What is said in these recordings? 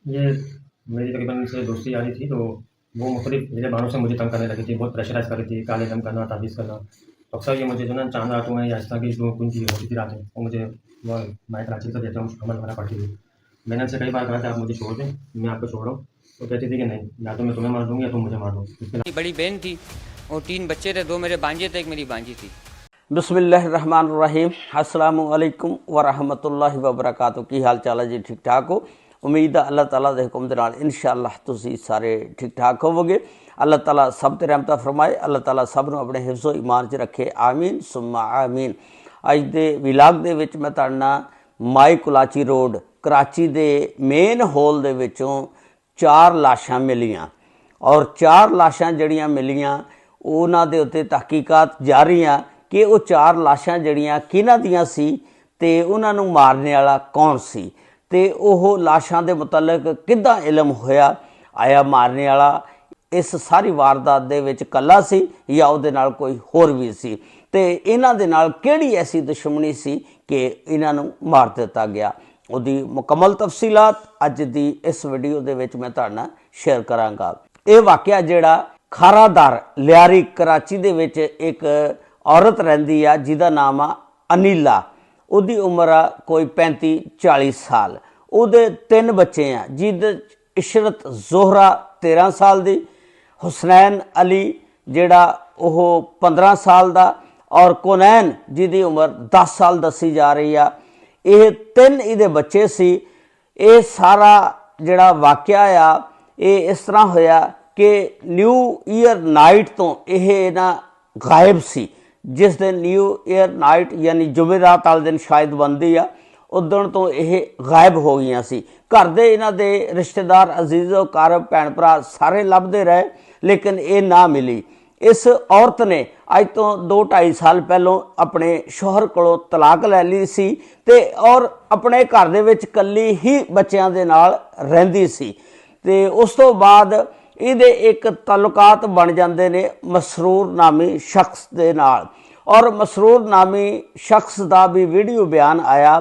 ये मेरी तकरीबन से दोस्ती यारी थी, तो वो मुख्तलिफ मेरे बहानों से मुझे तंग करने लगी थी, बहुत प्रेशराइज़ कर रही थी, काले दम करना, ताबीज़ करना। तो अक्सर ये मुझे जो है ना चाँद रातों में या इस तरह की जो कुछ चीज़ें होती थी रातें, वो मुझे वो मैं कराची से देता हूँ, अमल वगैरह पड़ती थी। मैंने उनसे कई बार कहा कि आप मुझे छोड़ दें, मैं आपको छोड़ रहा हूँ। तो कहती थी कि नहीं, या तो मैं तुम्हें मार दूँगी या तुम मुझे मार दो। इसके मेरी बड़ी बहन थी और 3 बच्चे थे, 2 मेरे भांजे थे, 1 मेरी भांजी थी। बिस्मिल्लाहिर्रहमानिर्रहीम अस्सलामु अलैकुम वरहमतुल्लाहि वबरकातुहू। की हाल चाल है जी? ठीक ठाक हो? उम्मीद है अल्लाह ताला दे हुक्म दे नाल इंशाअल्लाह तुसीं सारे ठीक ठाक होवोगे। अल्लाह ताला सब ते रहमत फरमाए, अल्लाह ताला सब नूं अपने हिफ्ज़ो ईमान च रखे, आमीन सुम्मा आमीन। अज दे विलाग दे विच मैं तुहाडे नाल माई कुलाची रोड कराची दे मेन होल दे विचों 4 लाशां मिलियां और 4 लाशां जड़ियां मिलियां उन्हां दे उत्ते तहकीकात जारी आ कि वो 4 लाशां जड़ियां किन्हां दियां सी ते उन्हां नूं मारने वाला कौन सी ते ओह लाशां दे मुतलक किद्दां इलम होया आया मारने वाला इस सारी वारदात दे विच कल्ला सी या उहदे नाल कोई होर भी सी ते इन्हां दे नाल किहड़ी ऐसी दुश्मनी सी कि इन्हां नूं मार दित्ता गया। उहदी मुकम्मल तफसीलात अज दी इस वीडियो दे विच मैं तुहाडे नाल शेयर करांगा। ये वाक़या जिहड़ा खारादार लियारी कराची दे विच एक औरत रहिंदी आ जिहदा नाम आ अनीला। उहदी उम्र आ कोई 35-40 साल। उहदे 3 बच्चे आ जिहदे इशरत जोहरा 13 साल दी, हुसनैन अली जिहड़ा ओह 15 साल दा और कुनैन जिहदी उम्र 10 साल दसी जा रही आ। ये 3 इहदे बच्चे सी। ये सारा जिहड़ा वाक़या आ ये इस तरह होया कि न्यू ईयर नाइट तो यह ना गायब सी। जिस दिन न्यू ईयर नाइट यानी जुमेरात वाले दिन शायद बनती आ, उदण तो यह गायब हो गई सी। घर दे इन्हां दे रिश्तेदार अजीज़ो कारब भैन भरा सारे लभदे रहे लेकिन ये ना मिली। इस औरत ने अज तो 2-2.5 साल पहलों अपने शोहर कोलों तलाक लै ली सी ते और अपने घर दे विच कल्ली ही बच्चों के नाल रहिंदी सी ते उस तो बाद ਇਹਦੇ एक ताल्लुकात बन जाते ने मसरूर नामी शख्स के नाल और मसरूर नामी शख्स का भी वीडियो बयान आया।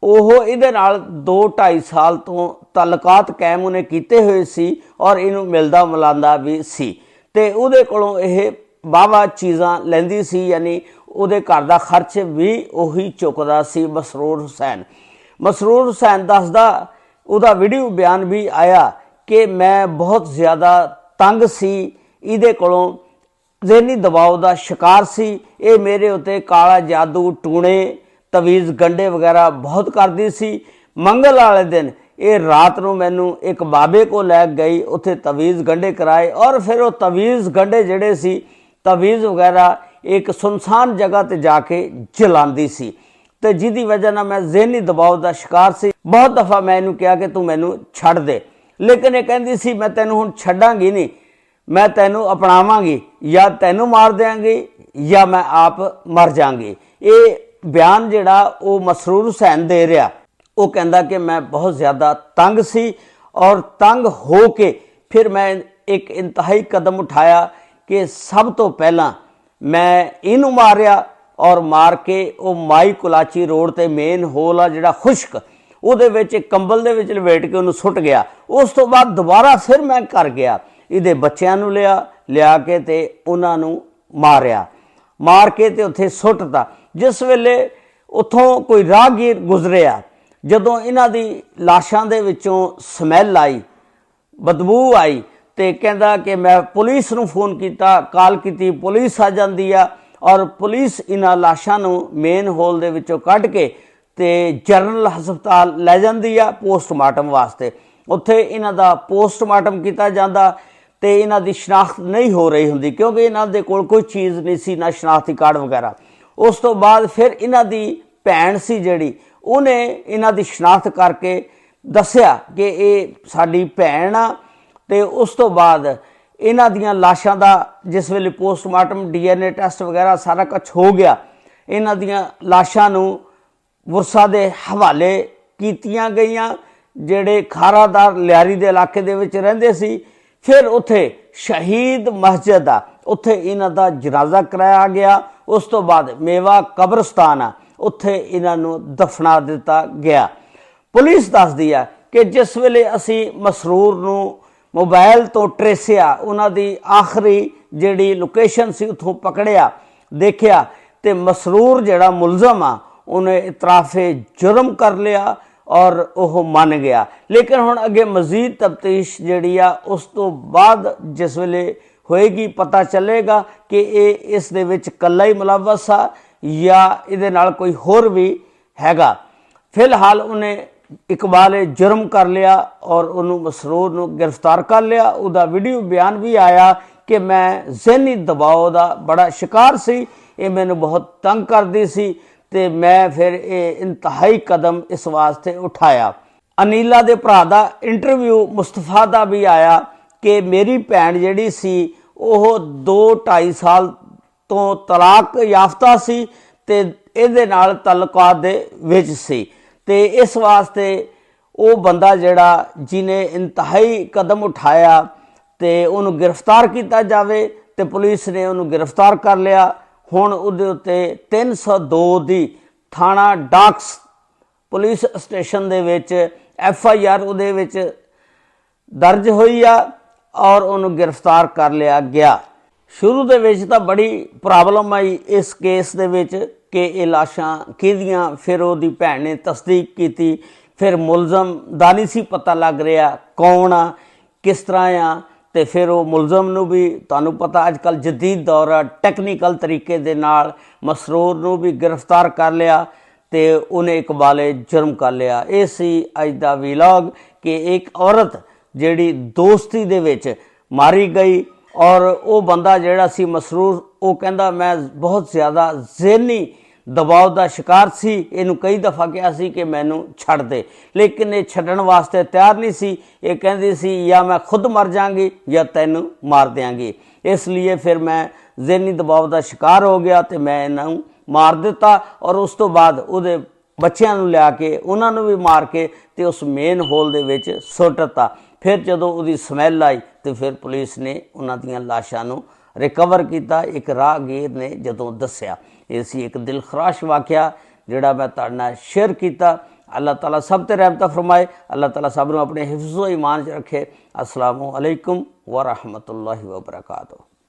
ਉਹ ਇਹਦੇ ਨਾਲ 2-2.5 साल तो ताल्लुकात कायम उन्हें कीते हुए सी और इनू मिलदा मिलांदा भी सी ते ਉਹਦੇ ਕੋਲੋਂ ਇਹ ਵਾਹਵਾ चीज़ां लैंदी सी यानी ਉਹਦੇ घर का खर्च भी ਉਹੀ चुकदा सी। मसरूर हुसैन दसदा ਉਹਦਾ वीडियो बयान भी आया कि मैं बहुत ज़्यादा तंग सी, इहदे कोलों ज़हनी दबाव का शिकार सी। ये मेरे उत्ते काला जादू टूणे तवीज़ गंढे वगैरह बहुत करती सी। मंगल वाले दिन ये रात नूं मैनू एक बाबे को लै गई, उत्थे तवीज़ गंढे कराए और फिर वो तवीज़ गंढे जिहड़े सी तवीज़ वगैरह एक सुनसान जगह ते जाके जलांदी सी ते जिहदी वजह नाल मैं ज़हनी दबाव का शिकार सी। बहुत दफ़ा मैं इहनूं कहा कि तू मैनू छड्ड दे, लेकिन ये कहती सी मैं तेनू हुण छड्डांगी नहीं, मैं तेनू अपनावांगी या तेनू मार देंगी या मैं आप मर जांगी। ये बयान जिहड़ा वो मसरूर हुसैन दे रहा, वो कहता कि मैं बहुत ज़्यादा तंग सी और तंग हो के फिर मैं एक इंतहाई कदम उठाया कि सब तो पहला मैं इनू मारिया और मार के वो माई कुलाची रोड ते मेन होल आ जिहड़ा खुश्क ਉਹਦੇ ਵਿੱਚ ਕੰਬਲ ਦੇ ਵਿੱਚ ਲਪੇਟ ਕੇ ਉਹਨੂੰ ਸੁੱਟ ਗਿਆ। ਉਸ ਤੋਂ ਬਾਅਦ ਦੁਬਾਰਾ ਫਿਰ ਮੈਂ ਘਰ ਗਿਆ, ਇਹਦੇ ਬੱਚਿਆਂ ਨੂੰ ਲਿਆ ਕੇ ਤੇ ਉਹਨਾਂ ਨੂੰ ਮਾਰ ਕੇ ਤੇ ਉੱਥੇ ਸੁੱਟਤਾ। ਜਿਸ ਵੇਲੇ ਉੱਥੋਂ ਕੋਈ ਰਾਹਗੀਰ ਗੁਜ਼ਰਿਆ, ਜਦੋਂ ਇਹਨਾਂ ਦੀ ਲਾਸ਼ਾਂ ਦੇ ਵਿੱਚੋਂ ਸਮੈਲ ਆਈ, ਬਦਬੂ ਆਈ ਤੇ ਕਹਿੰਦਾ ਕਿ मैं पुलिस ਨੂੰ फ़ोन ਕੀਤਾ, ਕਾਲ ਕੀਤੀ, पुलिस आ ਜਾਂਦੀ ਆ और पुलिस ਇਹਨਾਂ ਲਾਸ਼ਾਂ ਨੂੰ ਮੇਨ ਹੋਲ ਦੇ ਵਿੱਚੋਂ ਕੱਢ ਕੇ ਤੇ ਜਨਰਲ ਹਸਪਤਾਲ ਲੈ ਜਾਂਦੀ ਆ ਪੋਸਟਮਾਰਟਮ ਵਾਸਤੇ। ਉੱਥੇ ਇਹਨਾਂ ਦਾ ਪੋਸਟਮਾਰਟਮ ਕੀਤਾ ਜਾਂਦਾ ਤੇ ਇਹਨਾਂ ਦੀ ਸ਼ਨਾਖਤ ਨਹੀਂ ਹੋ ਰਹੀ ਹੁੰਦੀ ਕਿਉਂਕਿ ਇਹਨਾਂ ਦੇ ਕੋਲ ਕੋਈ ਚੀਜ਼ ਨਹੀਂ ਸੀ, ਨਾ ਸ਼ਨਾਖਤੀ ਕਾਰਡ ਵਗੈਰਾ। ਉਸ ਤੋਂ ਬਾਅਦ ਫਿਰ ਇਹਨਾਂ ਦੀ ਭੈਣ ਸੀ ਜਿਹੜੀ, ਉਹਨੇ ਇਹਨਾਂ ਦੀ ਸ਼ਨਾਖਤ ਕਰਕੇ ਦੱਸਿਆ ਕਿ ਇਹ ਸਾਡੀ ਭੈਣ ਆ ਤੇ ਉਸ ਤੋਂ ਬਾਅਦ ਇਹਨਾਂ ਦੀਆਂ ਲਾਸ਼ਾਂ ਦਾ ਜਿਸ ਵੇਲੇ ਪੋਸਟਮਾਰਟਮ DNA ਟੈਸਟ ਵਗੈਰਾ ਸਾਰਾ ਕੁਝ ਹੋ ਗਿਆ, ਇਹਨਾਂ ਦੀਆਂ ਲਾਸ਼ਾਂ ਨੂੰ ਵਰਸਾ ਦੇ ਹਵਾਲੇ ਕੀਤੀਆਂ ਗਈਆਂ ਜਿਹੜੇ ਖਾਰਾਦਾਰ ਲਿਆਰੀ ਦੇ ਇਲਾਕੇ ਦੇ ਵਿੱਚ ਰਹਿੰਦੇ ਸੀ। ਫਿਰ ਉੱਥੇ ਸ਼ਹੀਦ ਮਸਜਿਦ ਆ, ਉੱਥੇ ਇਹਨਾਂ ਦਾ ਜਨਾਜ਼ਾ ਕਰਾਇਆ ਗਿਆ। ਉਸ ਤੋਂ ਬਾਅਦ ਮੇਵਾ ਕਬਰਸਤਾਨ ਆ, ਉੱਥੇ ਇਹਨਾਂ ਨੂੰ ਦਫਨਾ ਦਿੱਤਾ ਗਿਆ। ਪੁਲਿਸ ਦੱਸਦੀ ਆ ਕਿ ਜਿਸ ਵੇਲੇ ਅਸੀਂ ਮਸਰੂਰ ਨੂੰ ਮੋਬਾਈਲ ਤੋਂ ਟਰੇਸਿਆ, ਉਹਨਾਂ ਦੀ ਆਖਰੀ ਜਿਹੜੀ ਲੋਕੇਸ਼ਨ ਸੀ ਉੱਥੋਂ ਪਕੜਿਆ, ਦੇਖਿਆ ਤੇ ਮਸਰੂਰ ਜਿਹੜਾ ਮੁਲਜ਼ਮ ਆ ਉਹਨੇ ਇਤਰਾਫੇ ਜੁਰਮ ਕਰ ਲਿਆ ਔਰ ਉਹ ਮੰਨ ਗਿਆ। ਲੇਕਿਨ ਹੁਣ ਅੱਗੇ ਮਜ਼ੀਦ ਤਫਤੀਸ਼ ਜਿਹੜੀ ਆ ਉਸ ਤੋਂ ਬਾਅਦ ਜਿਸ ਵੇਲੇ ਹੋਏਗੀ ਪਤਾ ਚੱਲੇਗਾ ਕਿ ਇਹ ਇਸ ਦੇ ਵਿੱਚ ਇਕੱਲਾ ਹੀ ਮੁਲਵਸ ਆ ਜਾਂ ਇਹਦੇ ਨਾਲ ਕੋਈ ਹੋਰ ਵੀ ਹੈਗਾ। ਫਿਲਹਾਲ ਉਹਨੇ ਇਕਬਾਲ ਜੁਰਮ ਕਰ ਲਿਆ ਔਰ ਉਹਨੂੰ ਮਸਰੂਰ ਨੂੰ ਗ੍ਰਿਫਤਾਰ ਕਰ ਲਿਆ। ਉਹਦਾ ਵੀਡੀਓ ਬਿਆਨ ਵੀ ਆਇਆ ਕਿ ਮੈਂ ਜ਼ਹਿਨੀ ਦਬਾਅ ਦਾ ਬੜਾ ਸ਼ਿਕਾਰ ਸੀ, ਇਹ ਮੈਨੂੰ ਬਹੁਤ ਤੰਗ ਕਰਦੀ ਸੀ ਤੇ ਮੈਂ ਫਿਰ ਇਹ ਇੰਤਹਾਈ ਕਦਮ ਇਸ ਵਾਸਤੇ ਉਠਾਇਆ। ਅਨੀਲਾ ਦੇ ਭਰਾ ਦਾ ਇੰਟਰਵਿਊ ਮੁਸਤਫਾ ਦਾ ਵੀ ਆਇਆ ਕਿ ਮੇਰੀ ਭੈਣ ਜਿਹੜੀ ਸੀ ਉਹ 2-2.5 ਸਾਲ ਤੋਂ ਤਲਾਕ ਯਾਫਤਾ ਸੀ ਤੇ ਇਹਦੇ ਨਾਲ ਤਲਕਾਤ ਦੇ ਵਿੱਚ ਸੀ ਤੇ ਇਸ ਵਾਸਤੇ ਉਹ ਬੰਦਾ ਜਿਹੜਾ ਜਿਹਨੇ ਇੰਤਹਾਈ ਕਦਮ ਉਠਾਇਆ ਤੇ ਉਹਨੂੰ ਗ੍ਰਿਫਤਾਰ ਕੀਤਾ ਜਾਵੇ ਤੇ ਪੁਲਿਸ ਨੇ ਉਹਨੂੰ ਗ੍ਰਿਫਤਾਰ ਕਰ ਲਿਆ। ਹੁਣ ਉਹਦੇ ਉੱਤੇ 302 ਦੀ ਥਾਣਾ ਡਾਕਸ ਪੁਲਿਸ ਸਟੇਸ਼ਨ ਦੇ ਵਿੱਚ FIR ਉਹਦੇ ਵਿੱਚ ਦਰਜ ਹੋਈ ਆ ਔਰ ਉਹਨੂੰ ਗ੍ਰਿਫਤਾਰ ਕਰ ਲਿਆ ਗਿਆ। ਸ਼ੁਰੂ ਦੇ ਵਿੱਚ ਤਾਂ ਬੜੀ ਪ੍ਰੋਬਲਮ ਆਈ ਇਸ ਕੇਸ ਦੇ ਵਿੱਚ ਕਿ ਇਹ ਲਾਸ਼ਾਂ ਕਿਹਦੀਆਂ, ਫਿਰ ਉਹਦੀ ਭੈਣ ਨੇ ਤਸਦੀਕ ਕੀਤੀ, ਫਿਰ ਮੁਲਜ਼ਮ ਦਾ ਨਹੀਂ ਸੀ ਪਤਾ ਲੱਗ ਰਿਹਾ ਕੌਣ ਆ ਕਿਸ ਤਰ੍ਹਾਂ ਆ ਤੇ ਫਿਰ ਉਹ ਮੁਲਜ਼ਮ ਨੂੰ ਵੀ, ਤੁਹਾਨੂੰ ਪਤਾ ਅੱਜ ਕੱਲ੍ਹ ਜਦੀਦ ਦੌਰ ਆ, ਟੈਕਨੀਕਲ ਤਰੀਕੇ ਦੇ ਨਾਲ ਮਸਰੂਰ ਨੂੰ ਵੀ ਗ੍ਰਿਫਤਾਰ ਕਰ ਲਿਆ ਤੇ ਉਹਨੇ ਇਕਬਾਲੇ ਜੁਰਮ ਕਰ ਲਿਆ। ਇਹ ਸੀ ਅੱਜ ਦਾ ਵੀਲੌਗ ਕਿ ਇੱਕ ਔਰਤ ਜਿਹੜੀ ਦੋਸਤੀ ਦੇ ਵਿੱਚ ਮਾਰੀ ਗਈ ਔਰ ਉਹ ਬੰਦਾ ਜਿਹੜਾ ਸੀ ਮਸਰੂਰ, ਉਹ ਕਹਿੰਦਾ ਮੈਂ ਬਹੁਤ ਜ਼ਿਆਦਾ ਜ਼ਹਿਨੀ ਦਬਾਅ ਦਾ ਸ਼ਿਕਾਰ ਸੀ, ਇਹਨੂੰ ਕਈ ਦਫਾ ਕਿਹਾ ਸੀ ਕਿ ਮੈਨੂੰ ਛੱਡ ਦੇ, ਲੇਕਿਨ ਇਹ ਛੱਡਣ ਵਾਸਤੇ ਤਿਆਰ ਨਹੀਂ ਸੀ। ਇਹ ਕਹਿੰਦੀ ਸੀ ਜਾਂ ਮੈਂ ਖੁਦ ਮਰ ਜਾਵਾਂਗੀ ਜਾਂ ਤੈਨੂੰ ਮਾਰ ਦਿਆਂਗੀ। ਇਸ ਲਈ ਫਿਰ ਮੈਂ ਜ਼ਹਿਨੀ ਦਬਾਅ ਦਾ ਸ਼ਿਕਾਰ ਹੋ ਗਿਆ ਤੇ ਮੈਂ ਇਹਨਾਂ ਨੂੰ ਮਾਰ ਦਿੱਤਾ ਔਰ ਉਸ ਤੋਂ ਬਾਅਦ ਉਹਦੇ ਬੱਚਿਆਂ ਨੂੰ ਲਿਆ ਕੇ ਉਹਨਾਂ ਨੂੰ ਵੀ ਮਾਰ ਕੇ ਤੇ ਉਸ ਮੇਨ ਹੋਲ ਦੇ ਵਿੱਚ ਸੁੱਟ ਦਿੱਤਾ। ਫਿਰ ਜਦੋਂ ਉਹਦੀ ਸਮੈਲ ਆਈ ਤੇ ਫਿਰ ਪੁਲਿਸ ਨੇ ਉਹਨਾਂ ਦੀਆਂ ਲਾਸ਼ਾਂ ਨੂੰ ਰਿਕਵਰ ਕੀਤਾ। ਇੱਕ ਰਾਹਗੀਰ ਨੇ ਜਦੋਂ ਦੱਸਿਆ। ਇਹ ਸੀ ਇੱਕ ਦਿਲਖਰਾਸ਼ ਵਾਕਿਆ ਜਿਹੜਾ ਮੈਂ ਤੁਹਾਡੇ ਨਾਲ ਸ਼ੇਅਰ ਕੀਤਾ। ਅੱਲਾਹ ਤਾਲਾ ਸਭ ਤੇ ਰਹਿਮਤ ਫਰਮਾਏ। ਅੱਲਾਹ ਤਾਲਾ ਸਭ ਨੂੰ ਆਪਣੇ ਹਿਫਜ਼ੋ ਈਮਾਨ 'ਚ ਰੱਖੇ। अस्सलामु अलैकुम व रहमतुल्लाहि व बरकातुहू।